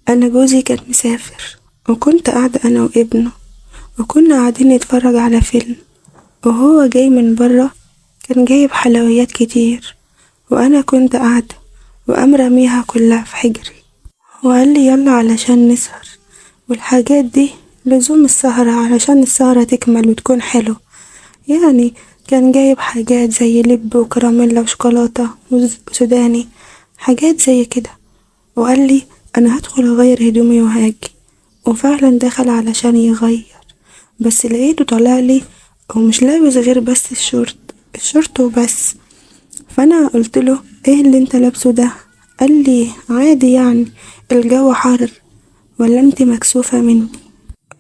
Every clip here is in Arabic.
انا جوزي كان مسافر، وكنت قاعدة انا وابنه، وكنا قاعدين نتفرج على فيلم، وهو جاي من برا، كان جايب حلويات كتير، وانا كنت قاعدة وقام رميها كلها في حجري، وقال لي يلا علشان نسهر، والحاجات دي لزوم السهرة علشان السهرة تكمل وتكون حلو. يعني كان جايب حاجات زي لب وكراميلا وشوكولاتة وسوداني، حاجات زي كده، وقال لي انا هدخل اغير هدومي وهاجي. وفعلا دخل علشان يغير، بس لقيته طالع لي ومش لابس غير بس الشورت وبس. فانا قلت له ايه اللي انت لابسه ده؟ قال لي عادي يعني، الجو حر، ولا انت مكسوفة مني؟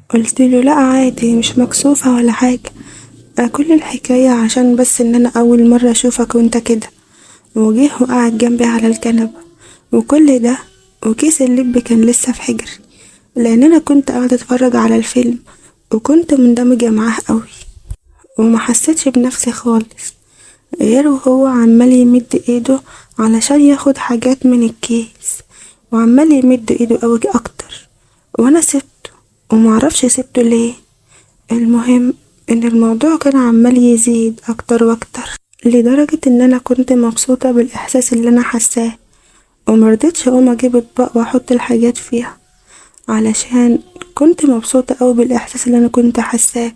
قلت له لا عادي، مش مكسوفة ولا حاجة، كل الحكاية عشان بس ان انا اول مرة اشوفك وانت كده. وجه وقعد جنبي على الكنبة، وكل ده وكيس اللب كان لسه في حجري، لان انا كنت قاعدة اتفرج على الفيلم، وكنت مندمجة معاه قوي، وما حسيتش بنفسي خالص، غير وهو عمال يمد ايده علشان ياخد حاجات من الكيس، وعمال يمد ايده قوي اكتر، وانا سبته ومعرفش سبته ليه. المهم ان الموضوع كان عمال يزيد اكتر واكتر، لدرجة ان انا كنت مبسوطة بالاحساس اللي انا حاساه، ومرضتش اقوم اجيب اطباق واحط الحاجات فيها، علشان كنت مبسوطة اوي بالاحساس اللي انا كنت حاساه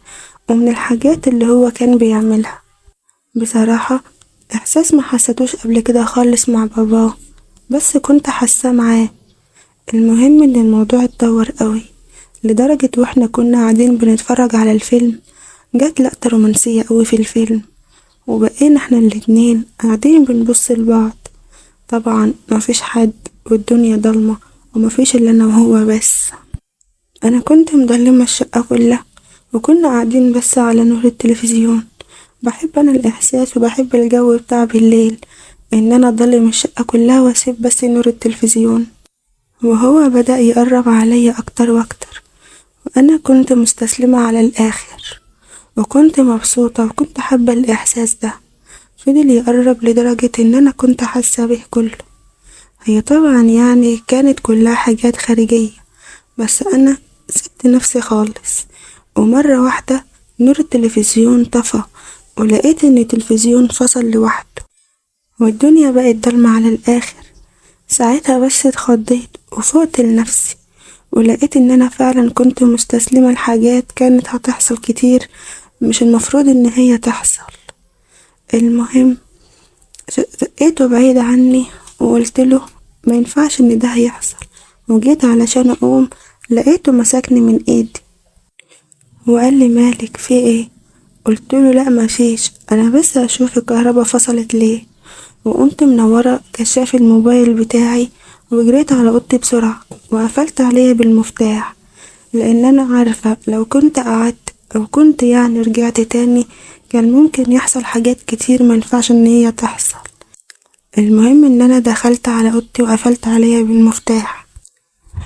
ومن الحاجات اللي هو كان بيعملها. بصراحة احساس ما حسيتوش قبل كده خالص مع باباه، بس كنت حاساه معاه. المهم ان الموضوع اتطور قوي، لدرجة واحنا كنا قاعدين بنتفرج على الفيلم، جت لقطة رومانسية قوي في الفيلم، وبقينا احنا الاتنين قاعدين بنبص لبعض. طبعا مفيش حد، والدنيا ضلمة، ومفيش الا انا وهو بس. انا كنت مضلمة الشقة كلها، وكنا قاعدين بس على نور التلفزيون. بحب انا الاحساس وبحب الجو بتاع بالليل، ان انا اضلم الشقة كلها واسيب بس نور التلفزيون. وهو بدأ يقرب عليا اكتر واكتر، وانا كنت مستسلمة على الاخر، وكنت مبسوطة وكنت حابة الاحساس ده. فضل يقرب لدرجة ان انا كنت حاسة به كله. هي طبعا يعني كانت كلها حاجات خارجية، بس انا سبت نفسي خالص. ومرة واحدة نور التلفزيون طفى، ولقيت ان التلفزيون فصل لوحده، والدنيا بقت ضلمة على الاخر. ساعتها بس اتخضيت وفقت لنفسي، ولقيت ان انا فعلا كنت مستسلمة لحاجات كانت هتحصل كتير مش المفروض ان هي تحصل. المهم زقيته بعيد عني، وقلت له ما ينفعش ان ده هيحصل، وجيت علشان اقوم لقيته مسكني من ايدي، وقال لي مالك في ايه؟ قلت له لا مفيش، انا بس اشوف الكهرباء فصلت ليه. وقمت منورة كشاف الموبايل بتاعي، وجريت على اوضتي بسرعة وقفلت عليا بالمفتاح، لان انا عارفة لو كنت قعدت او كنت يعني رجعت تاني كان ممكن يحصل حاجات كتير ما ينفعش ان هي تحصل. المهم ان انا دخلت على اوضتي وقفلت عليا بالمفتاح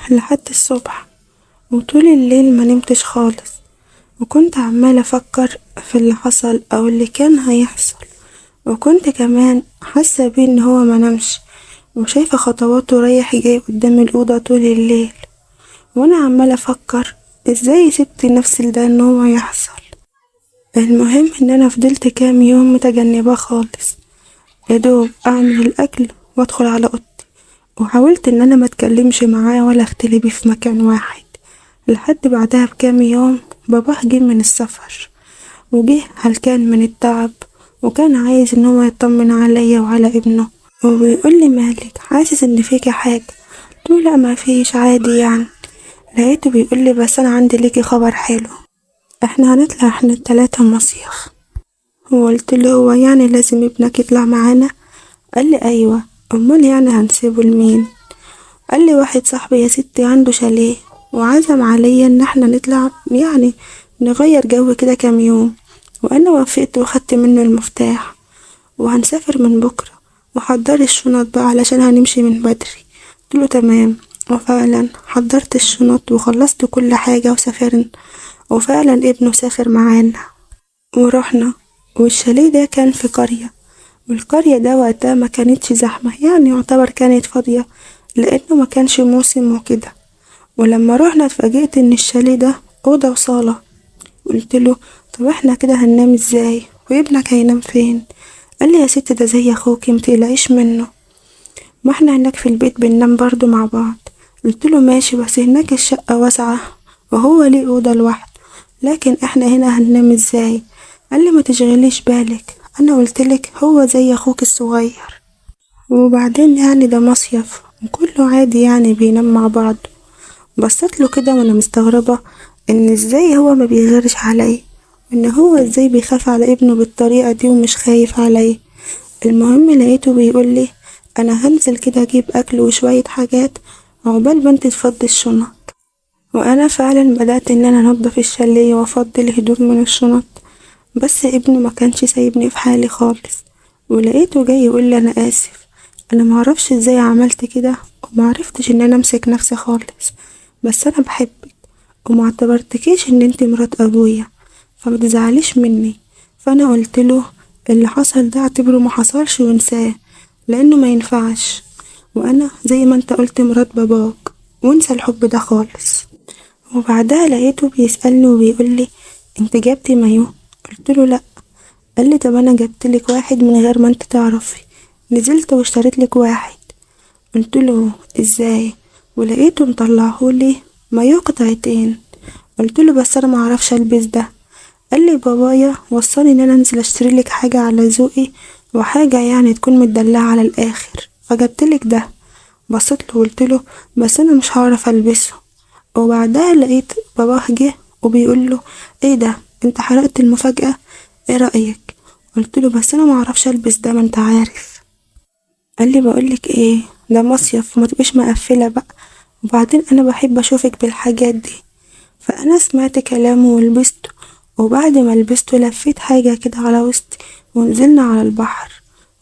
لحد الصبح، وطول الليل ما نمتش خالص، وكنت عمالة افكر في اللي حصل او اللي كان هيحصل، وكنت كمان حاسة بيه ان هو منامش، وشايفة خطواته رايح جاي قدام الأوضة طول الليل، وانا عمالة افكر ازاي سبت نفسي لده ان هو يحصل. المهم ان انا فضلت كام يوم متجنبة خالص، يدوب اعمل الاكل وادخل على اوضتي، وحاولت ان انا ما اتكلمش معاه ولا اختلي بيه في مكان واحد. لحد بعدها بكام يوم باباه جه من السفر، وجه هلكان من التعب، وكان عايز ان هو يطمن عليا وعلى ابنه، وبيقول لي مالك حاسس ان فيكي حاجة؟ قلت له لا ما فيش عادي يعني. لقيته بيقول لي بس انا عندي ليكي خبر حلو، احنا هنطلع احنا التلاتة مصيف. وقلت له هو يعني لازم ابنك يطلع معانا؟ قال لي ايوه، امال يعني هنسيبه لمين؟ قال لي واحد صاحبي يا ستي عنده شاليه، وعزم عليا ان احنا نطلع يعني نغير جو كده كام يوم، وانا وافقت واخدت منه المفتاح، وهنسافر من بكرة، وحضري الشنط بقى علشان هنمشي من بدري. قلت له تمام، وفعلا حضرت الشنط وخلصت كل حاجة وسافرنا، وفعلا ابنه سافر معانا ورحنا. والشاليه ده كان في قرية، والقرية ده وقتها ما كانتش زحمة، يعني يعتبر كانت فاضية لأنه ما كانش موسم وكده. ولما روحنا اتفاجئت ان الشاليه ده اوضه وصاله. قلت له طب احنا كده هننام ازاي وابنك هينام فين؟ قال لي يا ست ده زي اخوكي متقلقيش منه، ما احنا هناك في البيت بننام برضو مع بعض. قلت له ماشي بس هناك الشقة واسعة وهو ليه أوضة لوحده، لكن احنا هنا هننام ازاي؟ قال لي ما تشغليش بالك، انا قلتلك هو زي اخوك الصغير، وبعدين يعني ده مصيف وكله عادي يعني بينام مع بعض. بصيت له كده وانا مستغربة ان ازاي هو ما بيغيرش عليا، ان هو ازاي بيخاف على ابنه بالطريقة دي ومش خايف عليا. المهم لقيته بيقول لي انا هنزل كده اجيب اكل وشوية حاجات عقبال ما انت تفضي الشنط. وانا فعلا بدأت ان انا انضف الشاليه وافضي الهدوم من الشنط، بس ابنه ما كانش سايبني في حالي خالص، ولقيته جاي يقول لي انا اسف، انا معرفش ازاي عملت كده ومعرفتش ان انا امسك نفسي خالص، بس انا بحبك وما اعتبرتكيش ان انت مرات ابويا فما تزعليش مني. فانا قلت له اللي حصل ده اعتبره ما حصلش وانساه لانه ما ينفعش، وانا زي ما انت قلت مرات باباك وانسى الحب ده خالص. وبعدها لقيته بيسألني وبيقول لي انت جبتي مايو؟ قلت له لا. قال لي طب انا جبتلك واحد من غير ما انت تعرفي، نزلت واشتريت لك واحد. قلت له ازاي؟ ولقيته مطلعهولي مايو قطعتين. قلت له بس انا معرفش البس ده. قال لي بابايا وصاني ان انا انزل اشتري لك حاجه على ذوقي وحاجه يعني تكون متدلعه على الاخر فجبتلك ده. بصيت له وقلت له بس انا مش هعرف البسه. وبعدها لقيت باباه جه وبيقول له ايه ده انت حرقت المفاجأة، ايه رأيك؟ قلت له بس انا معرفش البس ده ما انت عارف. قال لي بقولك ايه ده مصيف ما تبقيش مقفلة بقى، وبعدين انا بحب اشوفك بالحاجات دي. فانا سمعت كلامه ولبسته، وبعد ما لبسته لفيت حاجة كده على وسطي ونزلنا على البحر.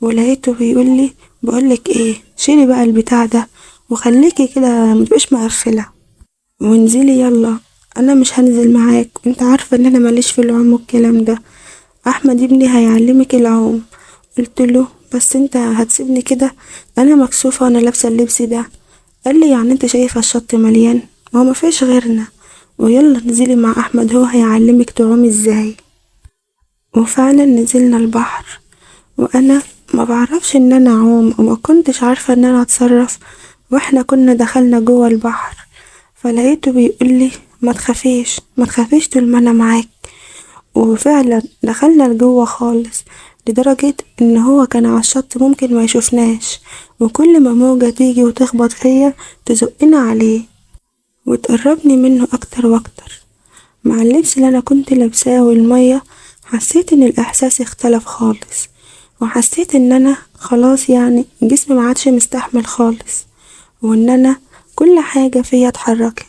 ولقيته بيقول لي بقولك ايه شيلي بقى البتاع ده وخليكي كده متبقيش مقفلة وانزلي يلا، انا مش هنزل معاك وانت عارفة ان انا ماليش في العوم والكلام ده، احمد ابني هيعلمك العوم. قلت له بس انت هتسيبني كده، انا مكسوفة وانا لابسة اللبس ده. قال لي يعني انت شايفة الشط مليان، ما هو مفيش غيرنا، ويلا نزلي مع احمد هو هيعلمك تعومي ازاي. وفعلا نزلنا البحر، وانا ما بعرفش ان انا اعوم وما كنتش عارفة ان انا اتصرف. واحنا كنا دخلنا جوه البحر فلقيته بيقولي ما تخافيش ما تخافيش طول ما انا معاك. وفعلا دخلنا لجوه خالص لدرجة ان هو كان على الشط ممكن ما يشوفناش، وكل ما موجة تيجي وتخبط فيا تزقنا عليه وتقربني منه اكتر واكتر. مع اللبس اللي انا كنت لابساه والمية حسيت ان الاحساس اختلف خالص، وحسيت ان انا خلاص يعني جسمي ما عادش مستحمل خالص، وان انا كل حاجة فيا اتحركت.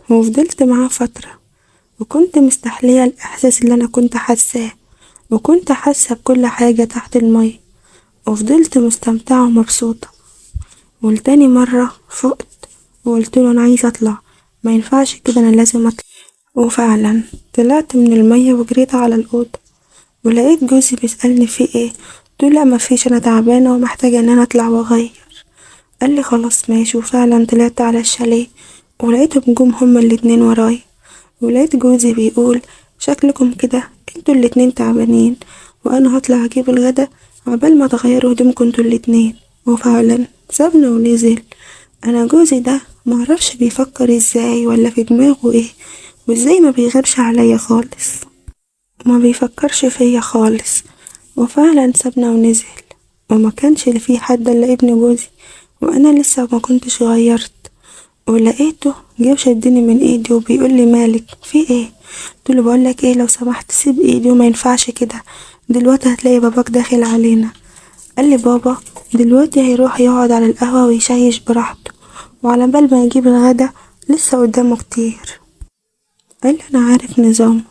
وفضلت معاه فترة وكنت مستحلية الاحساس اللي انا كنت حاساه، وكنت حاسة بكل حاجة تحت المية، وفضلت مستمتعة ومبسوطة. والتاني مرة فقت وقلت له انا عايزة اطلع، ما ينفعش كده انا لازم اطلع. وفعلا طلعت من المية وجريت على الأوضة، ولقيت جوزي بيسألني في ايه. قلت له لا مفيش انا تعبانة ومحتاجة ان انا اطلع واغير. قال لي خلاص ماشي. وفعلا طلعت على الشاليه ولقيتهم جم هما الاتنين ورايا، ولقيت جوزي بيقول شكلكم كده انتوا الاتنين تعبانين وانا هطلع اجيب الغدا عبال ما تغيروا هدومكم انتوا الاتنين. وفعلا سابنا ونزل. انا جوزي ده معرفش بيفكر ازاي ولا في دماغه ايه، وازاي ما بيغيرش عليا خالص وما بيفكرش فيا خالص. وفعلا سابنا ونزل، وما كانش اللي فيه حد الا ابن جوزي، وانا لسه ما كنتش غيرت. ولقيته جه شدني من ايدي وبيقول لي مالك في ايه؟ قلت له بقول لك ايه لو سمحت سيب ايدي وما ينفعش كده، دلوقتي هتلاقي باباك داخل علينا. قال لي بابا دلوقتي هيروح يقعد على القهوة ويشيش براحته، وعلى بال ما يجيب الغدا لسه قدامه كتير. قال لي انا عارف نظامه.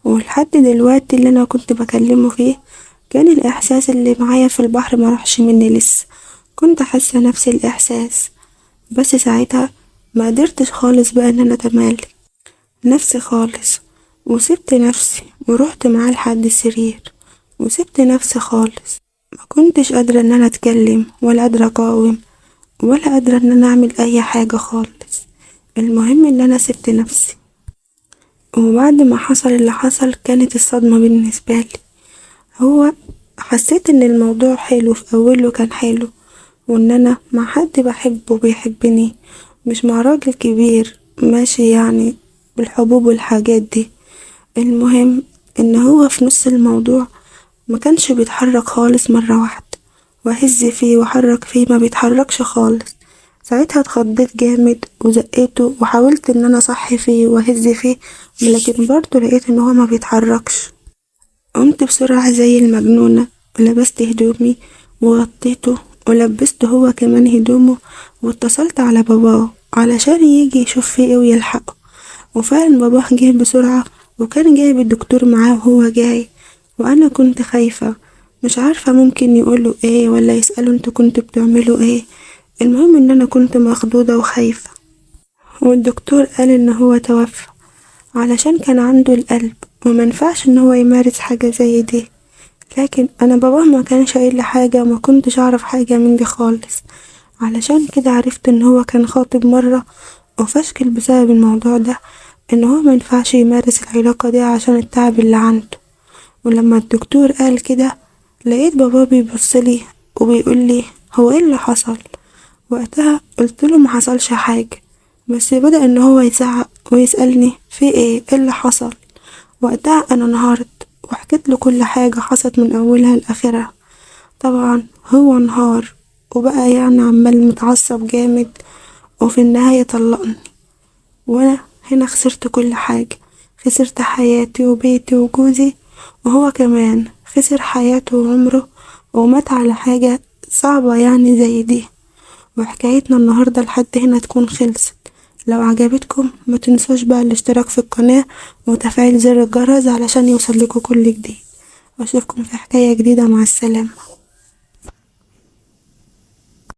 ولحد دلوقتي اللي انا كنت بكلمه فيه كان الاحساس اللي معايا في البحر ما راحش مني لسه، كنت حاسه نفس الاحساس. بس ساعتها ما قدرتش خالص بقى ان انا اتمالك نفسي خالص، وسبت نفسي ورحت معاه لحد السرير وسبت نفسي خالص. ما كنتش قادرة ان انا اتكلم ولا قادرة اقاوم ولا قادرة ان انا اعمل اي حاجة خالص. المهم ان انا سبت نفسي. وبعد ما حصل اللي حصل كانت الصدمة بالنسبة لي. هو حسيت ان الموضوع حلو، في اوله كان حلو، وان انا مع حد بحبه بيحبني، مش مع راجل كبير ماشي يعني بالحبوب والحاجات دي. المهم ان هو في نص الموضوع ما كانش بيتحرك خالص مرة واحدة، واهز فيه واحرك فيه ما بيتحركش خالص. ساعتها اتخضيت جامد وزقيته وحاولت ان انا اصحي فيه واهز فيه، لكن برضه لقيت ان هو ما بيتحركش. قمت بسرعة زي المجنونة ولبست هدومي وغطيته ولبسته هو كمان هدومه، واتصلت على باباه علشان يجي يشوف فيه ايه ويلحقه. وفعلا باباه جه بسرعة، وكان جايب الدكتور معاه وهو جاي. وانا كنت خايفة، مش عارفة ممكن يقولوا ايه ولا يسألوا انتوا كنتوا بتعملوا ايه. المهم ان انا كنت مخضوضة وخايفة. والدكتور قال ان هو توفى علشان كان عنده القلب ومنفعش ان هو يمارس حاجة زي دي. لكن انا باباه ما كانش قايل لي حاجة وما كنتش اعرف حاجة من دي خالص. علشان كده عرفت ان هو كان خاطب مرة وفشكل بسبب الموضوع ده، ان هو منفعش يمارس العلاقة دي عشان التعب اللي عنده. ولما الدكتور قال كده لقيت بابا بيبصلي وبيقولي هو ايه اللي حصل. وقتها قلتله ما حصلش حاجة، بس بدأ ان هو يزعق ويسألني في ايه اللي حصل. وقتها انا انهارت وحكيت له كل حاجة حصلت من اولها لاخرها. طبعا هو انهار وبقى يعني عمال متعصب جامد، وفي النهاية طلقني. وانا هنا خسرت كل حاجة، خسرت حياتي وبيتي وجوزي، وهو كمان خسر حياته وعمره ومات على حاجة صعبة يعني زي دي. وحكايتنا النهاردة لحد هنا تكون خلصت. لو عجبتكم ما تنسوش بقى الاشتراك في القناة وتفعيل زر الجرس علشان يوصلكوا كل جديد. واشوفكم في حكاية جديدة، مع السلامة.